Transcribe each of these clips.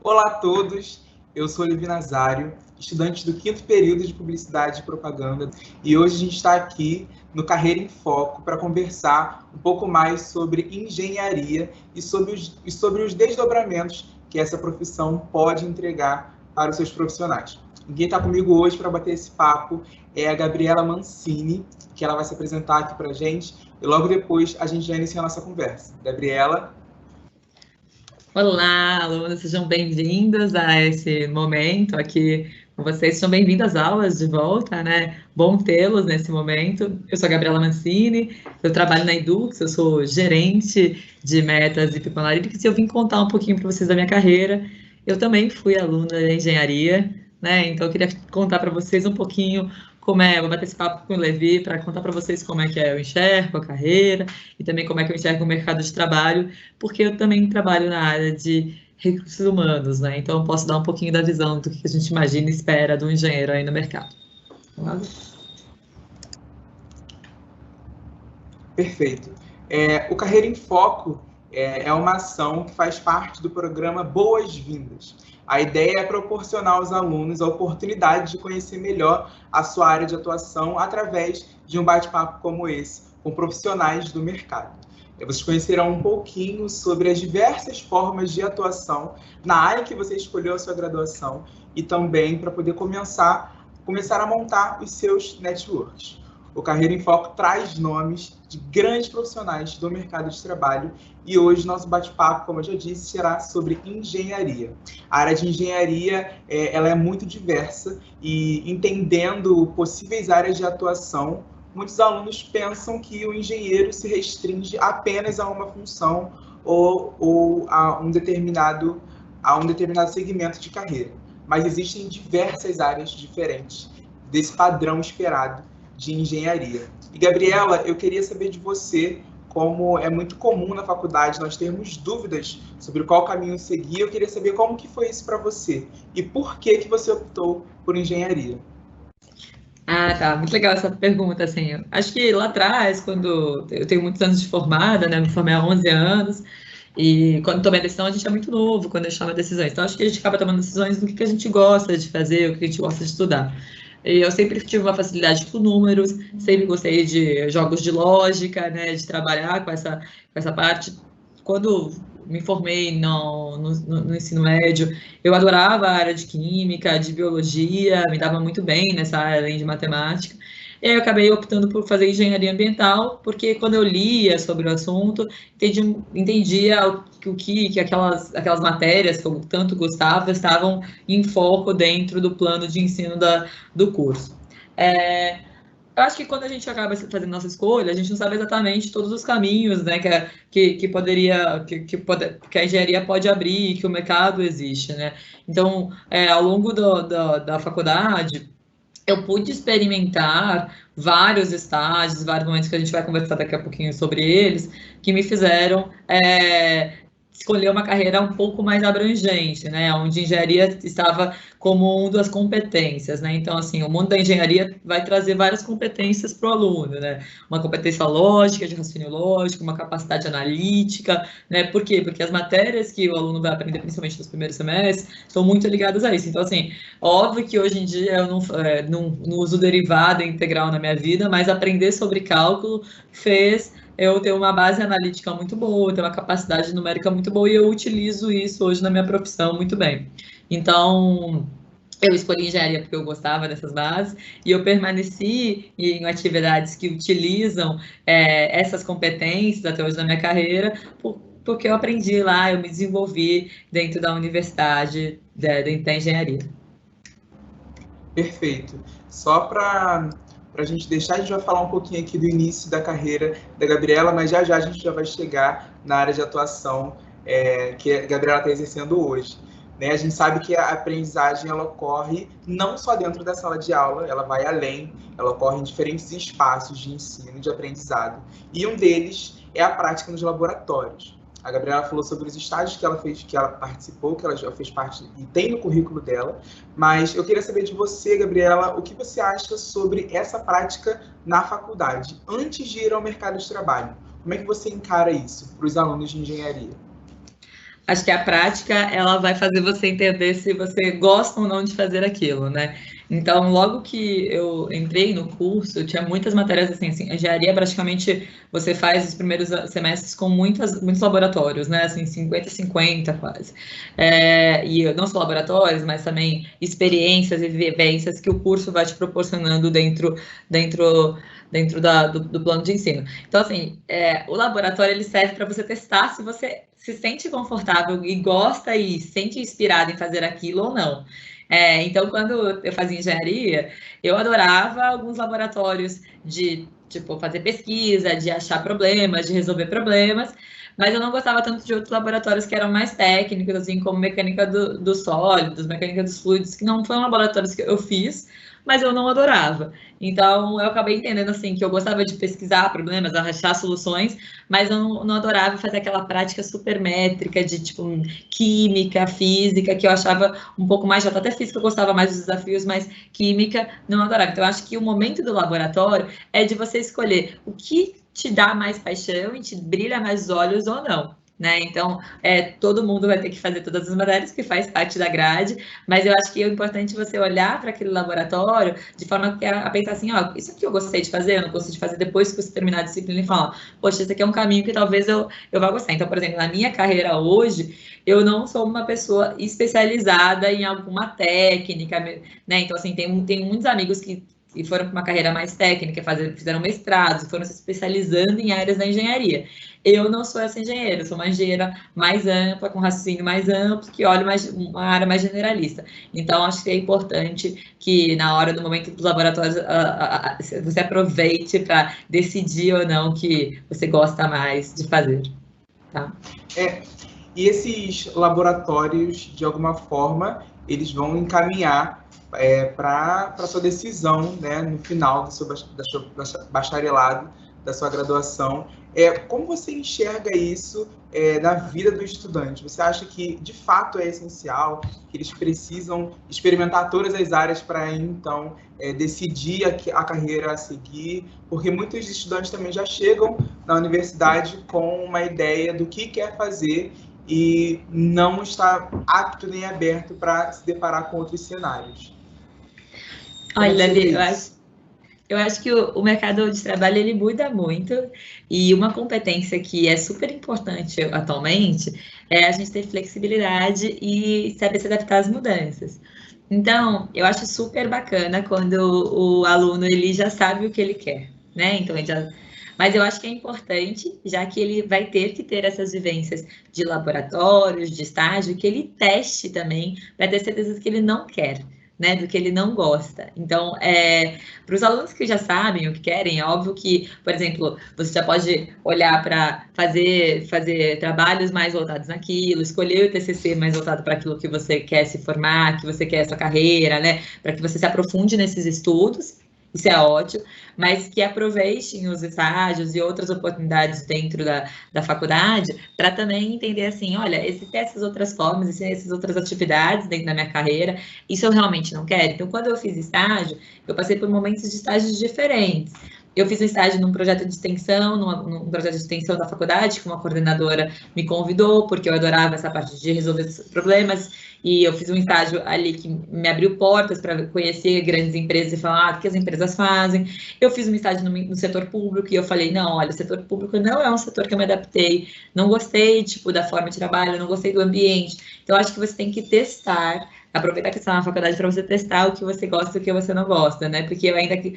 Olá a todos, eu sou Levi Nazário, estudante do 5º período de Publicidade e Propaganda, e hoje a gente está aqui no Carreira em Foco para conversar um pouco mais sobre engenharia e sobre os desdobramentos que essa profissão pode entregar para os seus profissionais. E quem está comigo hoje para bater esse papo é a Gabriela Mancini, que ela vai se apresentar aqui para a gente, e logo depois a gente já inicia a nossa conversa. Gabriela. Olá, alunos, sejam bem-vindos a esse momento aqui com vocês. Sejam bem-vindos às aulas de volta, né? Bom tê-los nesse momento. Eu sou a Gabriela Mancini, eu trabalho na Edux, eu sou gerente de metas e People Analytics e eu vim contar um pouquinho para vocês da minha carreira. Eu também fui aluna de engenharia, né? Então eu queria contar para vocês um pouquinho vou bater esse papo com o Levi para contar para vocês como é que eu enxergo a carreira e também como é que eu enxergo o mercado de trabalho, porque eu também trabalho na área de recursos humanos, né? Então eu posso dar um pouquinho da visão do que a gente imagina e espera do engenheiro aí no mercado. Perfeito. O Carreira em Foco é uma ação que faz parte do programa Boas-Vindas. A ideia é proporcionar aos alunos a oportunidade de conhecer melhor a sua área de atuação através de um bate-papo como esse, com profissionais do mercado. Vocês conhecerão um pouquinho sobre as diversas formas de atuação na área que você escolheu a sua graduação e também para poder começar a montar os seus networks. O Carreira em Foco traz nomes de grandes profissionais do mercado de trabalho e hoje nosso bate-papo, como eu já disse, será sobre engenharia. A área de engenharia ela é muito diversa e, entendendo possíveis áreas de atuação, muitos alunos pensam que o engenheiro se restringe apenas a uma função ou a um determinado segmento de carreira. Mas existem diversas áreas diferentes desse padrão esperado de engenharia. E, Gabriela, eu queria saber de você, como é muito comum na faculdade nós termos dúvidas sobre qual caminho seguir, eu queria saber como que foi isso para você e por que você optou por engenharia. Tá, muito legal essa pergunta, assim, acho que lá atrás, quando eu tenho muitos anos de formada, né, me formei há 11 anos, e quando tomei a decisão, a gente é muito novo quando a gente toma decisões, então acho que a gente acaba tomando decisões do que a gente gosta de fazer, o que a gente gosta de estudar. E eu sempre tive uma facilidade com números, sempre gostei de jogos de lógica, né, de trabalhar com essa parte. Quando me formei no ensino médio, eu adorava a área de química, de biologia, me dava muito bem nessa área, além de matemática. E aí eu acabei optando por fazer engenharia ambiental, porque quando eu lia sobre o assunto, entendia que aquelas matérias que eu tanto gostava estavam em foco dentro do plano de ensino do curso. Eu acho que quando a gente acaba fazendo nossa escolha, a gente não sabe exatamente todos os caminhos, né, que a engenharia pode abrir, que o mercado existe, né? Então, ao longo da faculdade, eu pude experimentar vários estágios, vários momentos que a gente vai conversar daqui a pouquinho sobre eles, que me fizeram escolher uma carreira um pouco mais abrangente, né, onde engenharia estava como uma das competências, né, então, assim, o mundo da engenharia vai trazer várias competências para o aluno, né, uma competência lógica, de raciocínio lógico, uma capacidade analítica, né, por quê? Porque as matérias que o aluno vai aprender, principalmente nos primeiros semestres, estão muito ligadas a isso, então, assim, óbvio que hoje em dia eu não uso derivada integral na minha vida, mas aprender sobre cálculo fez eu ter uma base analítica muito boa, ter uma capacidade numérica muito boa, e eu utilizo isso hoje na minha profissão muito bem. Então, eu escolhi engenharia porque eu gostava dessas bases, e eu permaneci em atividades que utilizam essas competências até hoje na minha carreira, porque eu aprendi lá, eu me desenvolvi dentro da universidade, dentro da engenharia. Perfeito. Só para a gente deixar, a gente vai falar um pouquinho aqui do início da carreira da Gabriela, mas já a gente já vai chegar na área de atuação que a Gabriela está exercendo hoje. Né? A gente sabe que a aprendizagem ela ocorre não só dentro da sala de aula, ela vai além, ela ocorre em diferentes espaços de ensino, de aprendizado. E um deles é a prática nos laboratórios. A Gabriela falou sobre os estágios que ela fez, que ela participou, que ela já fez parte e tem no currículo dela, mas eu queria saber de você, Gabriela, o que você acha sobre essa prática na faculdade, antes de ir ao mercado de trabalho? Como é que você encara isso para os alunos de engenharia? Acho que a prática, ela vai fazer você entender se você gosta ou não de fazer aquilo, né? Então, logo que eu entrei no curso, tinha muitas matérias assim, engenharia praticamente você faz os primeiros semestres com muitos laboratórios, né? Assim, 50-50 quase. E não só laboratórios, mas também experiências e vivências que o curso vai te proporcionando dentro do plano de ensino. Então, assim, o laboratório ele serve para você testar se você se sente confortável e gosta e se sente inspirado em fazer aquilo ou não. Então, quando eu fazia engenharia, eu adorava alguns laboratórios de, tipo, fazer pesquisa, de achar problemas, de resolver problemas, mas eu não gostava tanto de outros laboratórios que eram mais técnicos, assim, como mecânica dos sólidos, mecânica dos fluidos, que não foram laboratórios que eu fiz, mas eu não adorava. Então, eu acabei entendendo, assim, que eu gostava de pesquisar problemas, achar soluções, mas eu não adorava fazer aquela prática super métrica de, tipo, química, física, que eu achava um pouco mais chata. Até física eu gostava mais dos desafios, mas química não adorava. Então, eu acho que o momento do laboratório é de você escolher o que te dá mais paixão e te brilha mais os olhos ou não. Né? Então, todo mundo vai ter que fazer todas as matérias, que faz parte da grade, mas eu acho que é importante você olhar para aquele laboratório de forma a pensar assim, ó, isso aqui eu gostei de fazer, eu não gostei de fazer depois que você terminar a disciplina e falar, poxa, esse aqui é um caminho que talvez eu vá gostar. Então, por exemplo, na minha carreira hoje, eu não sou uma pessoa especializada em alguma técnica, né? Então, assim, tem muitos amigos que foram para uma carreira mais técnica, fizeram mestrados, foram se especializando em áreas da engenharia. Eu não sou essa engenheira, eu sou uma engenheira mais ampla, com raciocínio mais amplo, que olha uma área mais generalista. Então, acho que é importante que, na hora do momento dos laboratórios, você aproveite para decidir ou não que você gosta mais de fazer. Tá? E esses laboratórios, de alguma forma, eles vão encaminhar para a sua decisão, né, no final do seu bacharelado, da sua graduação. Como você enxerga isso na vida do estudante? Você acha que, de fato, é essencial, que eles precisam experimentar todas as áreas para, então, decidir a carreira a seguir? Porque muitos estudantes também já chegam na universidade com uma ideia do que quer fazer e não está apto nem aberto para se deparar com outros cenários. Olha, Levi, eu acho que o mercado de trabalho ele muda muito e uma competência que é super importante atualmente é a gente ter flexibilidade e saber se adaptar às mudanças. Então, eu acho super bacana quando o aluno ele já sabe o que ele quer, né? Então, mas eu acho que é importante, já que ele vai ter que ter essas vivências de laboratórios, de estágio, que ele teste também, para ter certeza do que ele não quer, né? Do que ele não gosta. Então, para os alunos que já sabem o que querem, é óbvio que, por exemplo, você já pode olhar para fazer trabalhos mais voltados naquilo, escolher o TCC mais voltado para aquilo que você quer se formar, que você quer a sua carreira, né? Para que você se aprofunde nesses estudos. Isso é ótimo, mas que aproveitem os estágios e outras oportunidades dentro da faculdade para também entender assim, olha, existem essas outras formas, existem essas outras atividades dentro da minha carreira, isso eu realmente não quero. Então, quando eu fiz estágio, eu passei por momentos de estágios diferentes. Eu fiz um estágio num projeto de extensão, num projeto de extensão da faculdade, que uma coordenadora me convidou, porque eu adorava essa parte de resolver problemas, e eu fiz um estágio ali que me abriu portas para conhecer grandes empresas e falar o que as empresas fazem. Eu fiz um estágio no setor público e eu falei, não, olha, o setor público não é um setor que eu me adaptei, não gostei, tipo, da forma de trabalho, não gostei do ambiente. Então, acho que você tem que testar, aproveitar que você está na faculdade para você testar o que você gosta e o que você não gosta, né? Porque eu ainda que,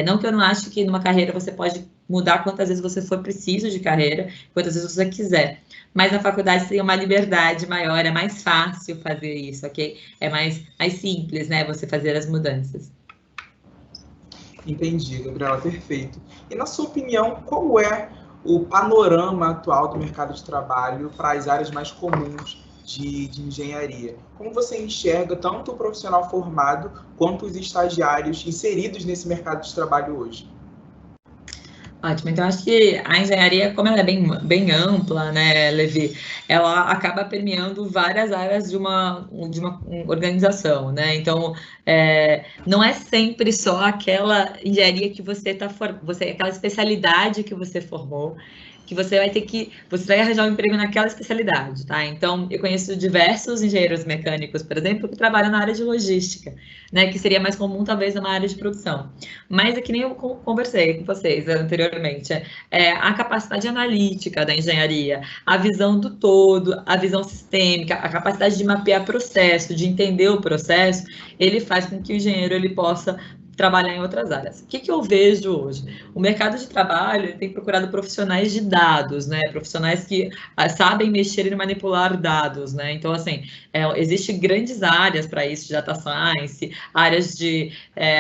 não que eu não acho que numa carreira você pode mudar quantas vezes você for preciso de carreira, quantas vezes você quiser. Mas na faculdade você tem uma liberdade maior, é mais fácil fazer isso, ok? É mais simples, né? Você fazer as mudanças. Entendi, Gabriela, perfeito. E na sua opinião, qual é o panorama atual do mercado de trabalho para as áreas mais comuns de engenharia? Como você enxerga tanto o profissional formado quanto os estagiários inseridos nesse mercado de trabalho hoje? Ótimo, então acho que a engenharia, como ela é bem ampla, né, Levi, ela acaba permeando várias áreas de uma organização, né? Então, não é sempre só aquela engenharia que você aquela especialidade que você formou, que você vai arranjar um emprego naquela especialidade, tá? Então, eu conheço diversos engenheiros mecânicos, por exemplo, que trabalham na área de logística, né? Que seria mais comum, talvez, numa área de produção. Mas é que nem eu conversei com vocês anteriormente, a capacidade analítica da engenharia, a visão do todo, a visão sistêmica, a capacidade de mapear processo, de entender o processo, ele faz com que o engenheiro ele possa trabalhar em outras áreas. O que eu vejo hoje? O mercado de trabalho tem procurado profissionais de dados, né? Profissionais que sabem mexer e manipular dados, né? Então, assim, existem grandes áreas para isso, de data science, áreas de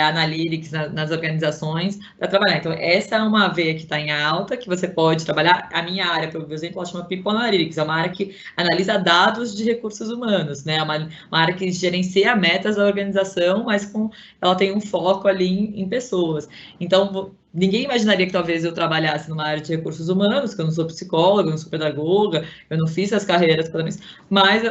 analytics nas organizações para trabalhar. Então, essa é uma veia que está em alta, que você pode trabalhar. A minha área, por exemplo, ela chama People Analytics, é uma área que analisa dados de recursos humanos, né? Uma área que gerencia metas da organização, mas ela tem um foco ali em pessoas. Então, ninguém imaginaria que talvez eu trabalhasse numa área de recursos humanos, que eu não sou psicóloga, eu não sou pedagoga, eu não fiz as carreiras para isso, mas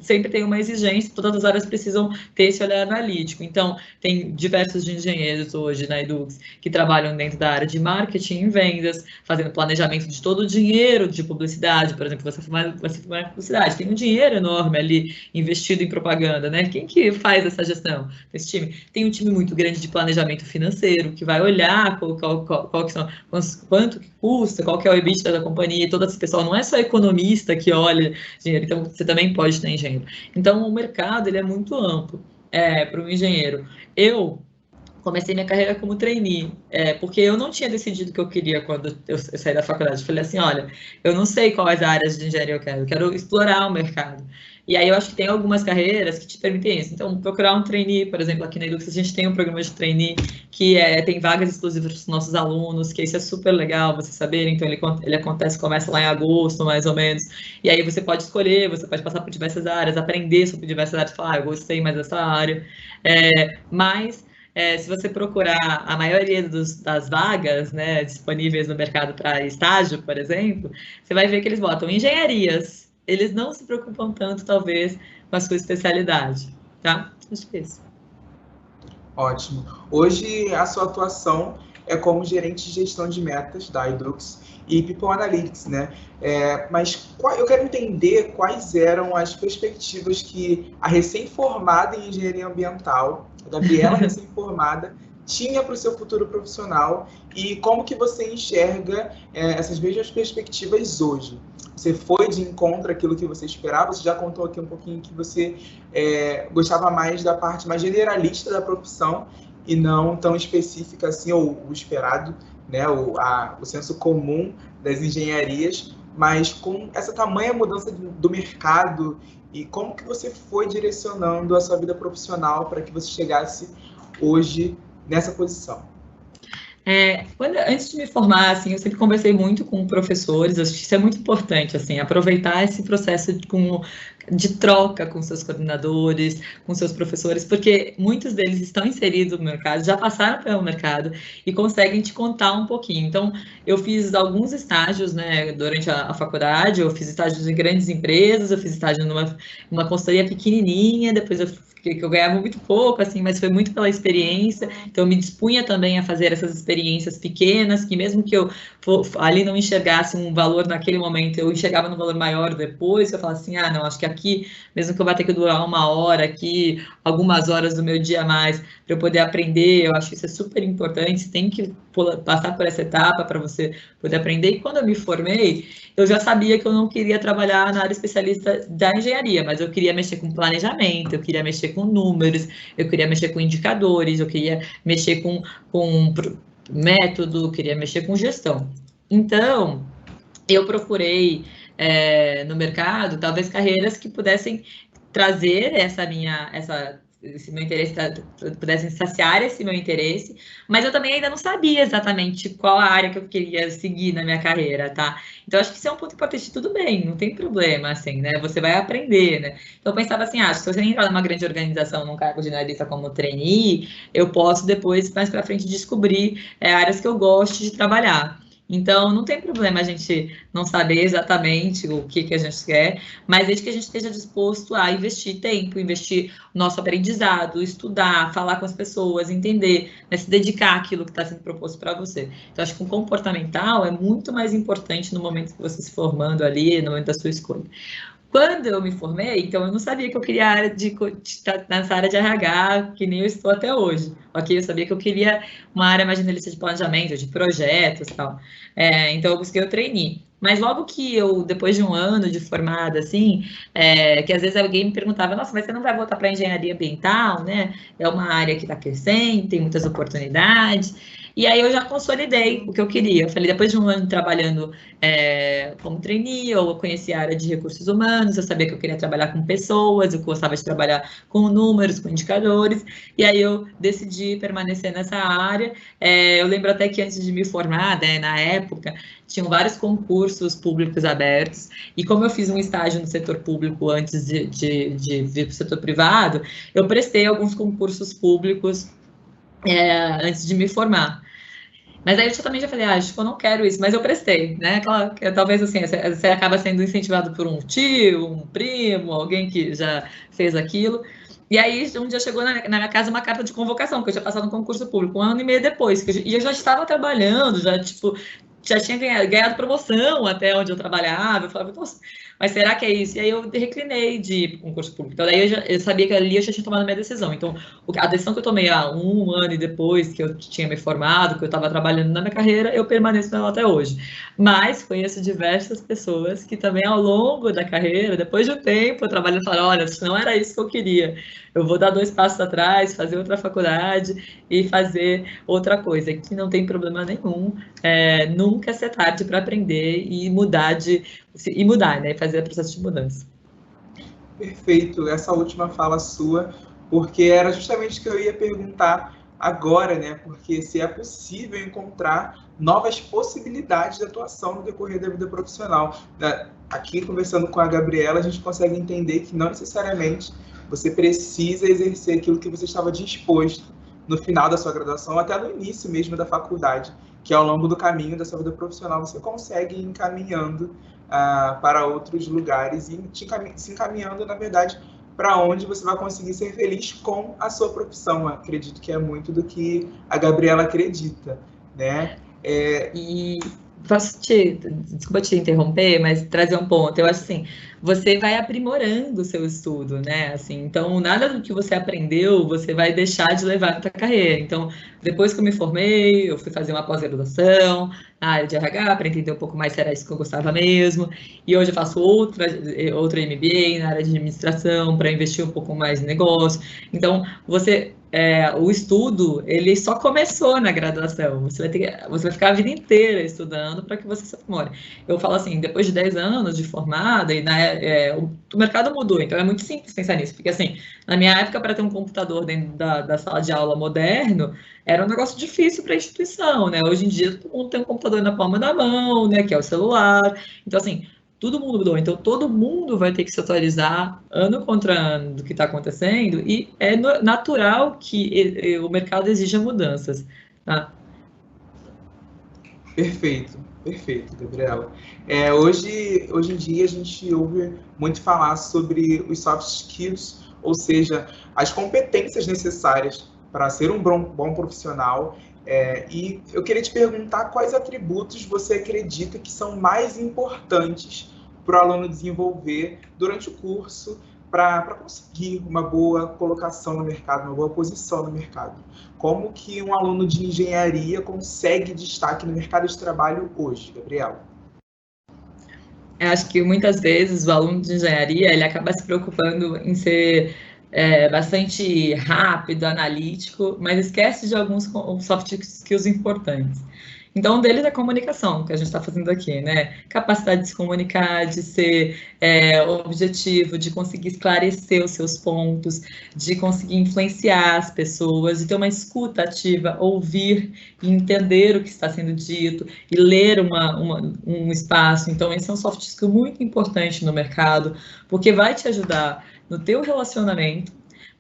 sempre tem uma exigência, todas as áreas precisam ter esse olhar analítico. Então, tem diversos engenheiros hoje na Edux que trabalham dentro da área de marketing e vendas, fazendo planejamento de todo o dinheiro de publicidade, por exemplo, você faz publicidade, tem um dinheiro enorme ali investido em propaganda, né? Quem que faz essa gestão desse time? Tem um time muito grande de planejamento financeiro, que vai olhar quanto que custa, qual que é o EBITDA da companhia, todo esse pessoal não é só economista que olha dinheiro, então você também pode ter engenheiro. Então, o mercado ele é muito amplo para o engenheiro. Eu comecei minha carreira como trainee, porque eu não tinha decidido o que eu queria quando eu saí da faculdade. Eu falei assim, olha, eu não sei quais áreas de engenharia eu quero explorar o mercado. E aí eu acho que tem algumas carreiras que te permitem isso. Então, procurar um trainee, por exemplo, aqui na Edux, a gente tem um programa de trainee que tem vagas exclusivas para os nossos alunos, que isso é super legal você saber. Então, ele começa lá em agosto, mais ou menos. E aí você pode escolher, você pode passar por diversas áreas, aprender sobre diversas áreas, falar, eu gostei mais dessa área. Se você procurar a maioria das vagas, né, disponíveis no mercado para estágio, por exemplo, você vai ver que eles botam engenharias. Eles não se preocupam tanto, talvez, com a sua especialidade, tá? Acho que é isso. Ótimo. Hoje, a sua atuação é como gerente de gestão de metas da Edux e People Analytics, né? Mas eu quero entender quais eram as perspectivas que a recém-formada em engenharia ambiental, a Gabriela recém-formada, tinha para o seu futuro profissional e como que você enxerga essas mesmas perspectivas hoje. Você foi de encontro àquilo que você esperava? Você já contou aqui um pouquinho que você gostava mais da parte mais generalista da profissão e não tão específica assim, ou o esperado, né, o senso comum das engenharias, mas com essa tamanha mudança do mercado e como que você foi direcionando a sua vida profissional para que você chegasse hoje nessa posição? Antes de me formar, assim, eu sempre conversei muito com professores, acho que isso é muito importante, assim, aproveitar esse processo de troca com seus coordenadores, com seus professores, porque muitos deles estão inseridos no mercado, já passaram pelo mercado e conseguem te contar um pouquinho. Então, eu fiz alguns estágios, né, durante a faculdade, eu fiz estágios em grandes empresas, eu fiz estágio numa consultoria pequenininha, depois que eu ganhava muito pouco, assim, mas foi muito pela experiência, então eu me dispunha também a fazer essas experiências pequenas, que mesmo que eu ali não enxergasse um valor naquele momento, eu enxergava no valor maior depois, eu falava assim, não, acho que aqui, mesmo que eu vá ter que durar 1 hora aqui, algumas horas do meu dia a mais, para eu poder aprender, eu acho que isso é super importante, você tem que passar por essa etapa para você poder aprender, e quando eu me formei, eu já sabia que eu não queria trabalhar na área especialista da engenharia, mas eu queria mexer com planejamento, eu queria mexer com números, eu queria mexer com indicadores, eu queria mexer com método, queria mexer com gestão. Então, eu procurei no mercado, talvez, carreiras que pudessem trazer esse meu interesse, pudessem saciar esse meu interesse, mas eu também ainda não sabia exatamente qual a área que eu queria seguir na minha carreira, tá? Então, acho que isso é um ponto importante, tudo bem, não tem problema, assim, né? Você vai aprender, né? Então, eu pensava assim, se você entrar numa grande organização, num cargo de analista como trainee, eu posso depois, mais para frente, descobrir áreas que eu gosto de trabalhar. Então, não tem problema a gente não saber exatamente o que a gente quer, mas desde que a gente esteja disposto a investir tempo, investir nosso aprendizado, estudar, falar com as pessoas, entender, né, se dedicar àquilo que está sendo proposto para você. Então, acho que o comportamental é muito mais importante no momento que você se formando ali, no momento da sua escolha. Quando eu me formei, então eu não sabia que eu queria área nessa área de RH, que nem eu estou até hoje. Ok, eu sabia que eu queria uma área mais generalista de planejamento, de projetos e tal. Então eu busquei o trainee. Mas logo que eu, depois de um ano de formada, assim, que às vezes alguém me perguntava, nossa, mas você não vai voltar para engenharia ambiental, né? É uma área que está crescendo, tem muitas oportunidades. E aí eu já consolidei o que eu queria. Eu falei, depois de um ano trabalhando como trainee, eu conheci a área de recursos humanos, eu sabia que eu queria trabalhar com pessoas, eu gostava de trabalhar com números, com indicadores, e aí eu decidi permanecer nessa área. Eu lembro até que antes de me formar, né, na época, tinham vários concursos públicos abertos, e como eu fiz um estágio no setor público antes de vir para o setor privado, eu prestei alguns concursos públicos antes de me formar. Mas aí eu também já falei, acho que eu não quero isso, mas eu prestei, né? Talvez assim, você acaba sendo incentivado por um tio, um primo, alguém que já fez aquilo. E aí um dia chegou na minha casa uma carta de convocação, porque eu tinha passado um concurso público, um ano e meio depois, e eu já estava trabalhando, já tinha ganhado promoção até onde eu trabalhava. Eu falava, nossa, mas será que é isso? E aí eu reclinei de ir para o concurso público. Então, daí eu sabia que ali eu já tinha tomado a minha decisão. Então, a decisão que eu tomei há um ano e depois que eu tinha me formado, que eu estava trabalhando na minha carreira, eu permaneço nela até hoje. Mas conheço diversas pessoas que também, ao longo da carreira, depois de um tempo, trabalhando e falaram, olha, não era isso que eu queria. Eu vou dar 2 passos atrás, fazer outra faculdade e fazer outra coisa, que não tem problema nenhum. Nunca é ser tarde para aprender e mudar, né? Fazer o processo de mudança. Perfeito, essa última fala sua, porque era justamente o que eu ia perguntar agora, né? Porque se é possível encontrar novas possibilidades de atuação no decorrer da vida profissional. Aqui, conversando com a Gabriela, a gente consegue entender que não necessariamente você precisa exercer aquilo que você estava disposto no final da sua graduação, até no início mesmo da faculdade, que ao longo do caminho da sua vida profissional você consegue ir encaminhando para outros lugares e se encaminhando, na verdade, para onde você vai conseguir ser feliz com a sua profissão. Eu acredito que é muito do que a Gabriela acredita, né? E desculpa te interromper, mas trazer um ponto. Eu acho assim, você vai aprimorando o seu estudo, né? Assim, então, nada do que você aprendeu, você vai deixar de levar na sua carreira. Então, depois que eu me formei, eu fui fazer uma pós-graduação na área de RH, para entender um pouco mais se era isso que eu gostava mesmo. E hoje eu faço outra MBA na área de administração, para investir um pouco mais em negócio. Então, o estudo, ele só começou na graduação. Você vai ficar a vida inteira estudando para que você se aprimore. Eu falo assim, depois de 10 anos de formada, o mercado mudou, então é muito simples pensar nisso, porque assim, na minha época, para ter um computador dentro da sala de aula moderno, era um negócio difícil para a instituição, né? Hoje em dia, todo mundo tem um computador na palma da mão, né? Que é o celular. Então, assim, tudo mundo mudou, então todo mundo vai ter que se atualizar ano contra ano do que está acontecendo, e é natural que o mercado exija mudanças, tá? Perfeito, Gabriela. Hoje em dia a gente ouve muito falar sobre os soft skills, ou seja, as competências necessárias para ser um bom profissional. E eu queria te perguntar quais atributos você acredita que são mais importantes para o aluno desenvolver durante o curso para conseguir uma boa colocação no mercado, uma boa posição no mercado. Como que um aluno de engenharia consegue destaque no mercado de trabalho hoje, Gabriela? Eu acho que muitas vezes o aluno de engenharia ele acaba se preocupando em ser bastante rápido, analítico, mas esquece de alguns soft skills importantes. Então, um deles é a comunicação, que a gente está fazendo aqui, né? Capacidade de se comunicar, de ser objetivo, de conseguir esclarecer os seus pontos, de conseguir influenciar as pessoas, de ter uma escuta ativa, ouvir e entender o que está sendo dito e ler um espaço. Então, esse é um soft skill muito importante no mercado, porque vai te ajudar no teu relacionamento,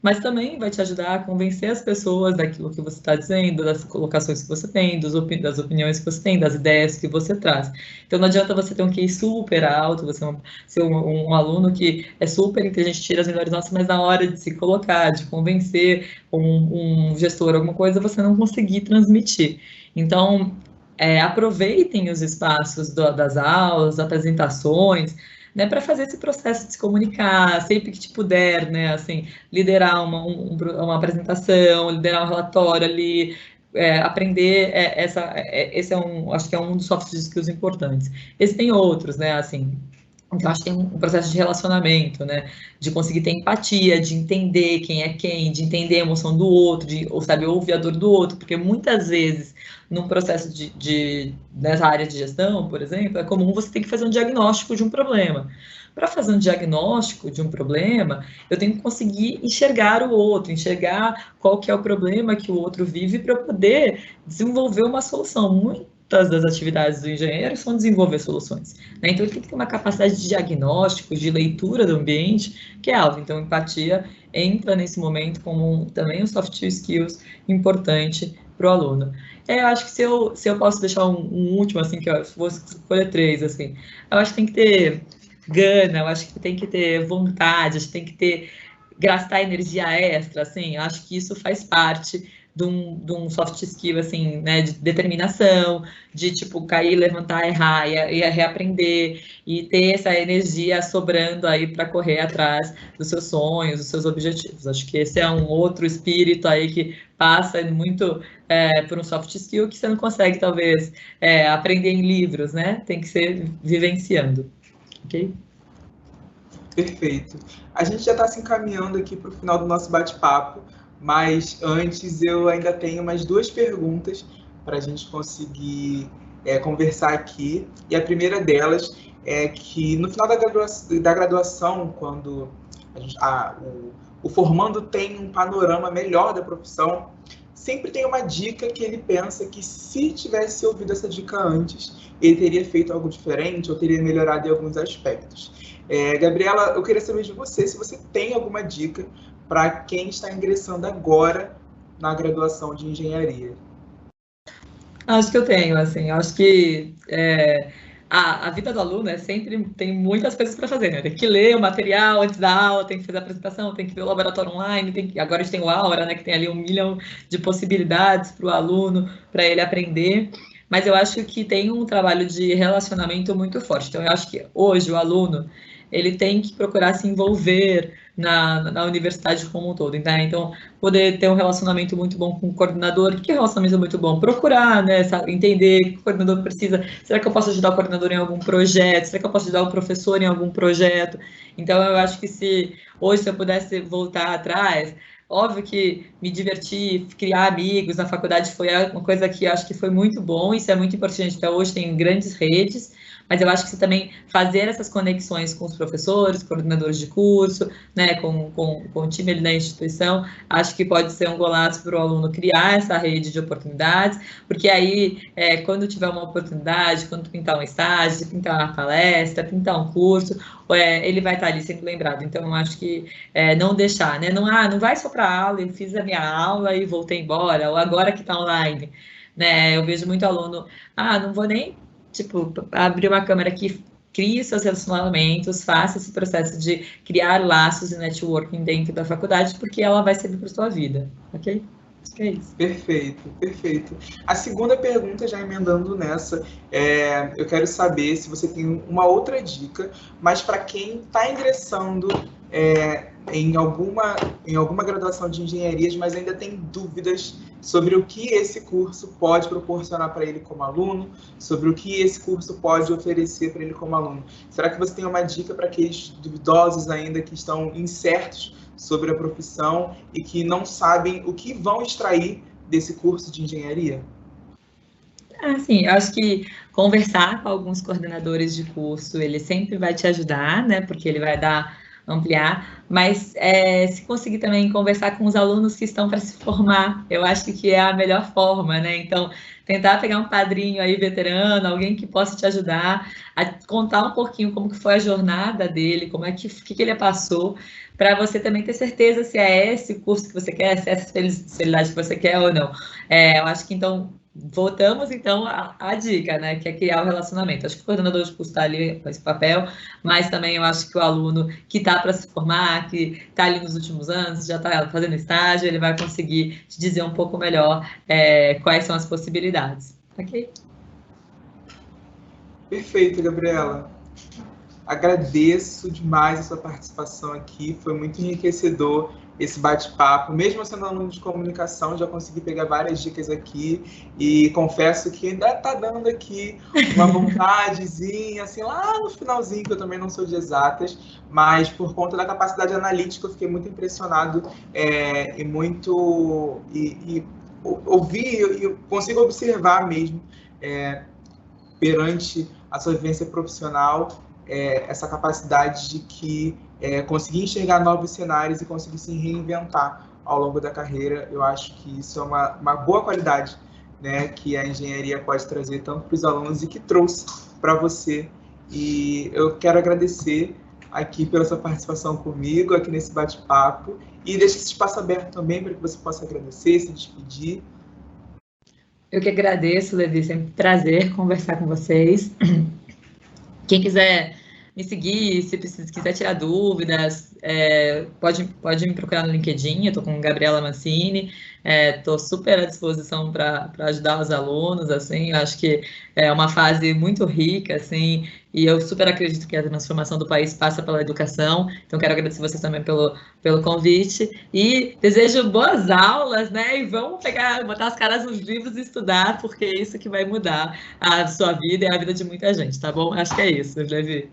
mas também vai te ajudar a convencer as pessoas daquilo que você está dizendo, das colocações que você tem, das opiniões que você tem, das ideias que você traz. Então, não adianta você ter um QI super alto, você ser um aluno que é super inteligente, tira as melhores notas, mas na hora de se colocar, de convencer um gestor, alguma coisa, você não conseguir transmitir. Então, aproveitem os espaços das aulas, apresentações, né, para fazer esse processo de se comunicar, sempre que te puder, né, assim, liderar uma apresentação, liderar um relatório ali, aprender esse acho que é um dos soft skills importantes. Existem outros, né, assim, então, acho que tem um processo de relacionamento, né? De conseguir ter empatia, de entender quem é quem, de entender a emoção do outro, de saber ouvir a dor do outro, porque muitas vezes, num processo nessa área de gestão, por exemplo, é comum você ter que fazer um diagnóstico de um problema. Para fazer um diagnóstico de um problema, eu tenho que conseguir enxergar o outro, enxergar qual que é o problema que o outro vive para poder desenvolver uma solução. Muitas das atividades do engenheiro são desenvolver soluções, né? Então, ele tem que ter uma capacidade de diagnóstico, de leitura do ambiente, que é alta. Então, empatia entra nesse momento como também um soft skills importante para o aluno. Eu acho que se eu posso deixar um último, assim, que eu vou escolher 3, assim, eu acho que tem que ter gana, eu acho que tem que ter vontade, acho que tem que ter gastar energia extra, assim, eu acho que isso faz parte de um soft skill, assim, né, de determinação, de, tipo, cair, levantar, errar e reaprender, e ter essa energia sobrando aí para correr atrás dos seus sonhos, dos seus objetivos. Acho que esse é um outro espírito aí que passa muito por um soft skill que você não consegue, talvez, aprender em livros, né? Tem que ser vivenciando, ok? Perfeito. A gente já está se encaminhando aqui para o final do nosso bate-papo, mas antes eu ainda tenho mais 2 perguntas para a gente conseguir conversar aqui. E a primeira delas é que no final da graduação, quando o formando tem um panorama melhor da profissão, sempre tem uma dica que ele pensa que se tivesse ouvido essa dica antes, ele teria feito algo diferente ou teria melhorado em alguns aspectos. Gabriela, eu queria saber de você se você tem alguma dica para quem está ingressando agora na graduação de engenharia. Acho que eu tenho, assim, acho que a vida do aluno sempre tem muitas coisas para fazer, né? Tem que ler o material antes da aula, tem que fazer a apresentação, tem que ver o laboratório online, agora a gente tem o Aura, né? Que tem ali 1 milhão de possibilidades para o aluno, para ele aprender. Mas eu acho que tem um trabalho de relacionamento muito forte. Então, eu acho que hoje o aluno ele tem que procurar se envolver na universidade como um todo, né? Então, poder ter um relacionamento muito bom com o coordenador. O que é um relacionamento muito bom? Procurar, né? Entender o que o coordenador precisa. Será que eu posso ajudar o coordenador em algum projeto? Será que eu posso ajudar o professor em algum projeto? Então, eu acho que se eu pudesse voltar atrás, óbvio que me divertir, criar amigos na faculdade foi uma coisa que eu acho que foi muito bom, isso é muito importante. Até hoje tem grandes redes, mas eu acho que você também fazer essas conexões com os professores, coordenadores de curso, né, com o time ali da instituição, acho que pode ser um golaço para o aluno criar essa rede de oportunidades, porque aí, quando tiver uma oportunidade, quando pintar um estágio, pintar uma palestra, pintar um curso, ele vai estar ali sendo lembrado. Então, eu acho que não deixar, né? Não vai só para a aula, eu fiz a minha aula e voltei embora, ou agora que está online, né? Eu vejo muito aluno, não vou nem, tipo, abrir uma câmera aqui, crie seus relacionamentos, faça esse processo de criar laços e networking dentro da faculdade, porque ela vai servir para a sua vida, ok? Acho que é isso. Perfeito, perfeito. A segunda pergunta, já emendando nessa, eu quero saber se você tem uma outra dica, mas para quem está ingressando em alguma graduação de engenharias, mas ainda tem dúvidas sobre o que esse curso pode proporcionar para ele como aluno, sobre o que esse curso pode oferecer para ele como aluno. Será que você tem uma dica para aqueles duvidosos ainda que estão incertos sobre a profissão e que não sabem o que vão extrair desse curso de engenharia? Sim, eu acho que conversar com alguns coordenadores de curso, ele sempre vai te ajudar, né? Porque ele vai dar ampliar, mas se conseguir também conversar com os alunos que estão para se formar, eu acho que é a melhor forma, né? Então, tentar pegar um padrinho aí veterano, alguém que possa te ajudar a contar um pouquinho como que foi a jornada dele, como é que ele passou, para você também ter certeza se é esse o curso que você quer, se é essa especialidade que você quer ou não. Eu acho que, então, voltamos, então, à dica, né, que é criar o relacionamento. Acho que o coordenador de curso está ali com esse papel, mas também eu acho que o aluno que está para se formar, que está ali nos últimos anos, já está fazendo estágio, ele vai conseguir te dizer um pouco melhor quais são as possibilidades. Ok? Perfeito, Gabriela. Agradeço demais a sua participação aqui, foi muito enriquecedor esse bate-papo. Mesmo sendo aluno de comunicação, já consegui pegar várias dicas aqui e confesso que ainda está dando aqui uma vontadezinha, assim, lá no finalzinho, que eu também não sou de exatas, mas por conta da capacidade analítica eu fiquei muito impressionado e ouvi e consigo observar mesmo perante a sua vivência profissional, essa capacidade de conseguir enxergar novos cenários e conseguir se reinventar ao longo da carreira. Eu acho que isso é uma boa qualidade, né, que a engenharia pode trazer tanto para os alunos e que trouxe para você. E eu quero agradecer aqui pela sua participação comigo, aqui nesse bate-papo, e deixo esse espaço aberto também para que você possa agradecer, se despedir. Eu que agradeço, Levi, sempre um prazer conversar com vocês. Quem quiser me seguir, se quiser tirar dúvidas, pode me procurar no LinkedIn, eu estou com Gabriela Mancini, estou super à disposição para ajudar os alunos, assim, eu acho que é uma fase muito rica, assim, e eu super acredito que a transformação do país passa pela educação, então quero agradecer vocês também pelo convite, e desejo boas aulas, né, e vamos botar as caras nos livros e estudar, porque é isso que vai mudar a sua vida e a vida de muita gente, tá bom? Acho que é isso, Levi.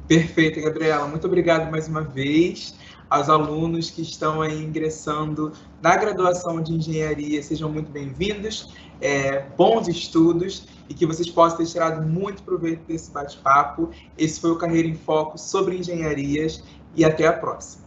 Perfeito, Gabriela. Muito obrigado mais uma vez aos alunos que estão aí ingressando na graduação de engenharia. Sejam muito bem-vindos, bons estudos e que vocês possam ter tirado muito proveito desse bate-papo. Esse foi o Carreira em Foco sobre engenharias e até a próxima.